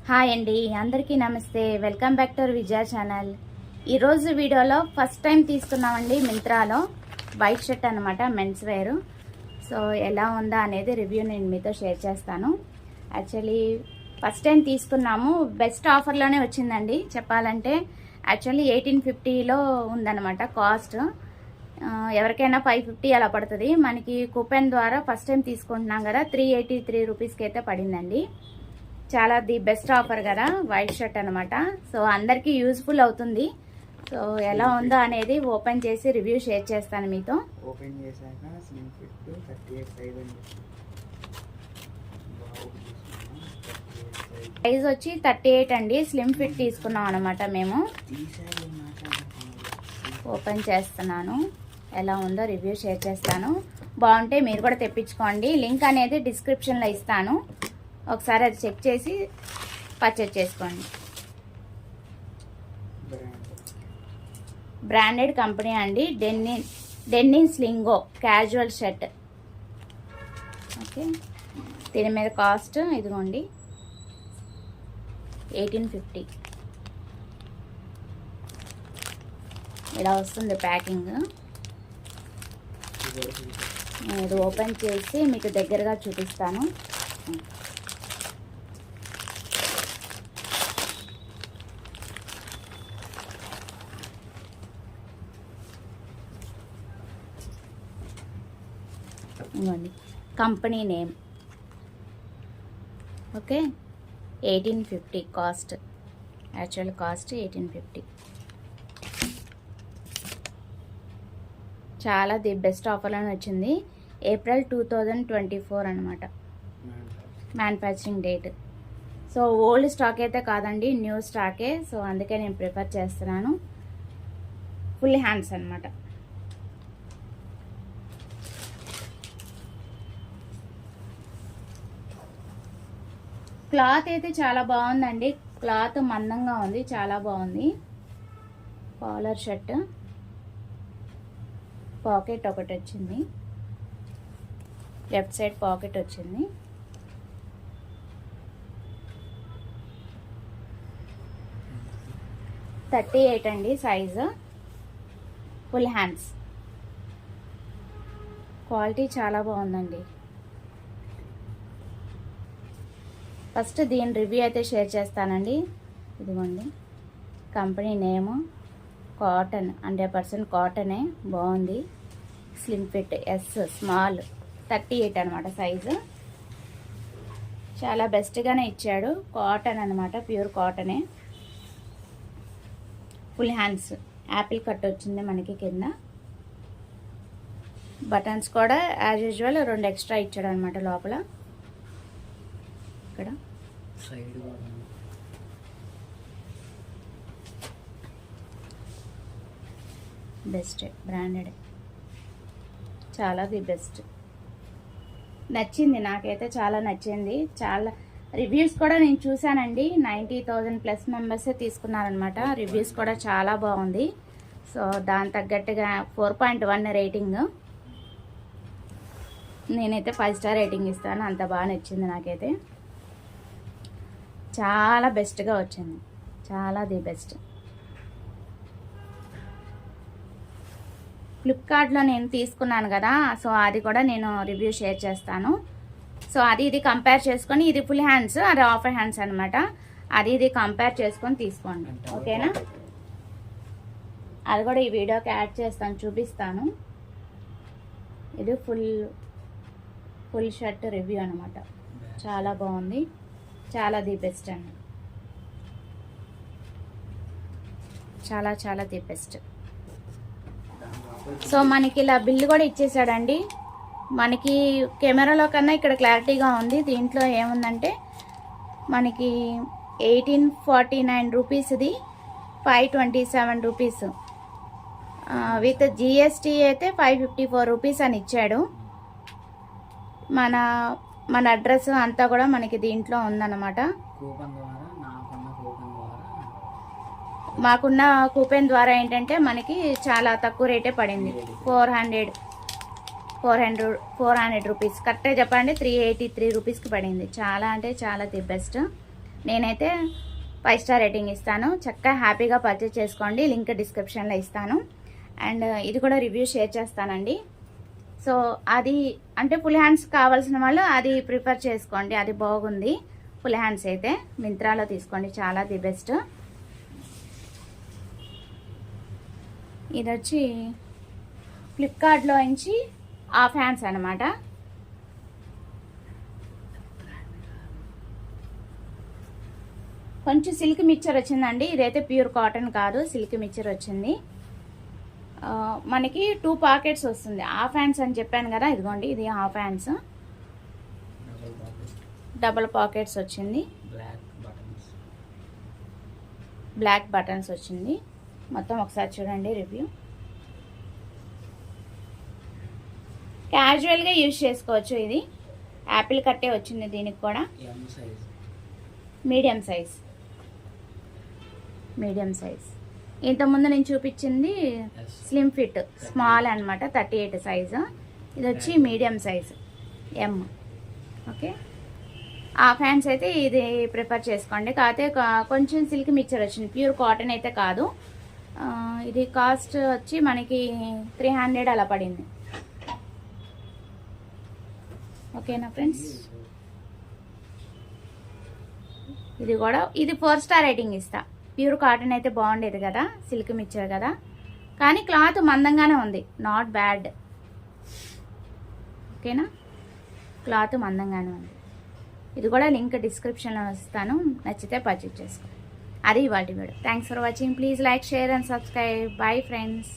Hi అండి, అందరికీ నమస్తే. Welcome back to Vijaya channel. ఈరోజు వీడియోలో ఫస్ట్ టైం తీసుకున్నామండి మింత్రాలో వైట్ షర్ట్ అనమాట, మెన్స్ వేర్. సో ఎలా ఉందా అనేది రివ్యూ నేను మీతో షేర్ చేస్తాను. యాక్చువల్లీ ఫస్ట్ టైం తీసుకున్నాము, బెస్ట్ ఆఫర్లోనే వచ్చిందండి చెప్పాలంటే. యాక్చువల్లీ 1850లో ఉందన్నమాట కాస్ట్. ఎవరికైనా 550 అలా పడుతుంది. మనకి కూపెన్ ద్వారా ఫస్ట్ టైం తీసుకుంటున్నాం కదా, 383 రూపీస్కి అయితే పడిందండి. చాలా ది బెస్ట్ ఆఫర్ కదా, వైట్ షర్ట్ అనమాట. సో అందరికీ యూజ్ఫుల్ అవుతుంది. సో ఎలా ఉందో అనేది ఓపెన్ చేసి రివ్యూ షేర్ చేస్తాను మీతో. ఓపెన్ చేశాక స్లిమ్ ఫిట్ 38 సైజ్ అండి. సైజ్ వచ్చి 38 అండి. స్లిమ్ ఫిట్ తీసుకున్నాం అనమాట మేము. ఓపెన్ చేస్తున్నాను, ఎలా ఉందో రివ్యూ షేర్ చేస్తాను. బాగుంటే మీరు కూడా తెప్పించుకోండి. లింక్ అనేది డిస్క్రిప్షన్లో ఇస్తాను, ఒకసారి అది చెక్ చేసి పర్చేజ్ చేసుకోండి. బ్రాండెడ్ కంపెనీ అండి, డెన్నిన్ స్లింగో క్యాజువల్ షర్ట్. ఓకే, దీని మీద కాస్ట్ ఇదిగోండి 1850. ఇలా వస్తుంది ప్యాకింగ్. ఇది ఓపెన్ చేసి మీకు దగ్గరగా చూపిస్తాను. ఇవ్వండి company name. Okay, 1850 cost. Actual cost 1850. చాలా ది బెస్ట్ ఆఫర్లోనే వచ్చింది. ఏప్రిల్ 2024 అనమాట manufacturing date. So old stock అయితే కాదండి, న్యూ స్టాకే. సో అందుకే నేను ప్రిఫర్ చేస్తున్నాను. ఫుల్ హ్యాండ్స్ అనమాట. క్లాత్ అయితే చాలా బాగుందండి. క్లాత్ మందంగా ఉంది, చాలా బాగుంది. కాలర్ షర్ట్, పాకెట్ ఒకటి వచ్చింది, లెఫ్ట్ సైడ్ పాకెట్ వచ్చింది. $38 అండి సైజు. Full hands. క్వాలిటీ చాలా బాగుందండి. ఫస్ట్ దీని రివ్యూ అయితే షేర్ చేస్తానండి. ఇదిగోండి కంపెనీ నేము, కాటన్, 100% కాటనే, బాగుంది. స్లిమ్ ఫిట్ ఎస్ స్మాల్, 38 అనమాట సైజు. చాలా బెస్ట్గానే ఇచ్చాడు. కాటన్ అనమాట, ప్యూర్ కాటనే. ఫుల్ హ్యాండ్స్, యాపిల్ కట్ వచ్చింది మనకి కింద. బటన్స్ కూడా యాజ్ యూజువల్ 2 ఎక్స్ట్రా ఇచ్చాడు అనమాట లోపల. ఇక్కడ సైడ్ బెస్ట్, బ్రాండెడ్, చాలా ది బెస్ట్. నచ్చింది, నాకైతే చాలా నచ్చింది. చాలా రివ్యూస్ కూడా నేను చూశానండి. 90,000+ మెంబర్సే తీసుకున్నారనమాట. రివ్యూస్ కూడా చాలా బాగుంది. సో దాని తగ్గట్టుగా 4.1 రేటింగ్. నేనైతే 5 స్టార్ రేటింగ్ ఇస్తాను, అంత బాగా నచ్చింది నాకైతే. చాలా బెస్ట్గా వచ్చింది, చాలా ది బెస్ట్. ఫ్లిప్కార్ట్లో నేను తీసుకున్నాను కదా, సో అది కూడా నేను రివ్యూ షేర్ చేస్తాను. సో అది ఇది కంపేర్ చేసుకొని, ఇది ఫుల్ హ్యాండ్స్, అది హాఫ్ హ్యాండ్స్ అనమాట. అది ఇది కంపేర్ చేసుకొని తీసుకోండి, ఓకేనా? అది కూడా ఈ వీడియోకి యాడ్ చేస్తాను, చూపిస్తాను. ఇది ఫుల్ షర్ట్ రివ్యూ అనమాట. చాలా బాగుంది, చాలా ది బెస్ట్ అండి. చాలా చాలా ది బెస్ట్. సో మనకి ఇలా బిల్లు కూడా ఇచ్చేసాడండి. మనకి కెమెరాలో కన్నా ఇక్కడ క్లారిటీగా ఉంది. దీంట్లో ఏముందంటే మనకి 1849 రూపీస్ది 527 రూపీస్, విత్ జిఎస్టీ అయితే 554 రూపీస్ అని ఇచ్చాడు. మన అడ్రస్ అంతా కూడా మనకి దీంట్లో ఉందన్నమాట. మాకున్న కూపెన్ ద్వారా ఏంటంటే మనకి చాలా తక్కువ రేటే పడింది. 400 రూపీస్, కరెక్ట్గా చెప్పండి 383 రూపీస్కి పడింది. చాలా అంటే చాలా ది బెస్ట్. నేనైతే 5 స్టార్ రేటింగ్ ఇస్తాను. చక్కగా హ్యాపీగా పర్చేస్ చేసుకోండి. లింక్ డిస్క్రిప్షన్లో ఇస్తాను. అండ్ ఇది కూడా రివ్యూ షేర్ చేస్తానండి. సో అది అంటే ఫుల్ హ్యాండ్స్ కావాల్సిన వాళ్ళు అది ప్రిఫర్ చేసుకోండి. అది బాగుంది. ఫుల్ హ్యాండ్స్ అయితే మింత్రాలో తీసుకోండి, చాలా ది బెస్ట్. ఇది వచ్చి ఫ్లిప్కార్ట్లో నుంచి హాఫ్ హ్యాండ్స్ అనమాట. కొంచెం సిల్క్ మిక్చర్ వచ్చిందండి. ఇదైతే ప్యూర్ కాటన్ కాదు, సిల్క్ మిక్చర్ వచ్చింది. మనకి 2 పాకెట్స్ వస్తుంది. హాఫ్ హ్యాండ్స్ అని చెప్పాను కదా, ఇదిగోండి ఇది హాఫ్ హ్యాండ్స్. డబుల్ పాకెట్స్ వచ్చింది. బ్లాక్ బటన్స్ వచ్చింది. మొత్తం ఒకసారి చూడండి రివ్యూ. క్యాజువల్గా యూజ్ చేసుకోవచ్చు. ఇది యాపిల్ కట్టే వచ్చింది దీనికి కూడా. Medium size. ఇంతకుముందు నేను చూపించింది స్లిమ్ ఫిట్ స్మాల్ అనమాట, 38 సైజు. ఇది వచ్చి మీడియం సైజు ఎం. ఓకే, హాఫ్ హ్యాండ్స్ అయితే ఇది ప్రిఫర్ చేసుకోండి. కాకపోతే కొంచెం సిల్క్ మిక్చర్ వచ్చింది, ప్యూర్ కాటన్ అయితే కాదు. ఇది కాస్ట్ వచ్చి మనకి 300 అలా పడింది. ఓకేనా ఫ్రెండ్స్, ఇది 4 స్టార్ రేటింగ్ ఇస్తా. ప్యూర్ కాటన్ అయితే బాగుండేది కదా, సిల్క్ మిక్చర్ కదా, కానీ క్లాత్ మందంగానే ఉంది, నాట్ బ్యాడ్. ఓకేనా, క్లాత్ మందంగానే ఉంది. ఇది కూడా లింక్ డిస్క్రిప్షన్లో ఇస్తాను, నచ్చితే పర్చేజ్ చేసుకోండి. అది ఇవాళ video. Thanks for watching. Please like, share and subscribe. Bye friends.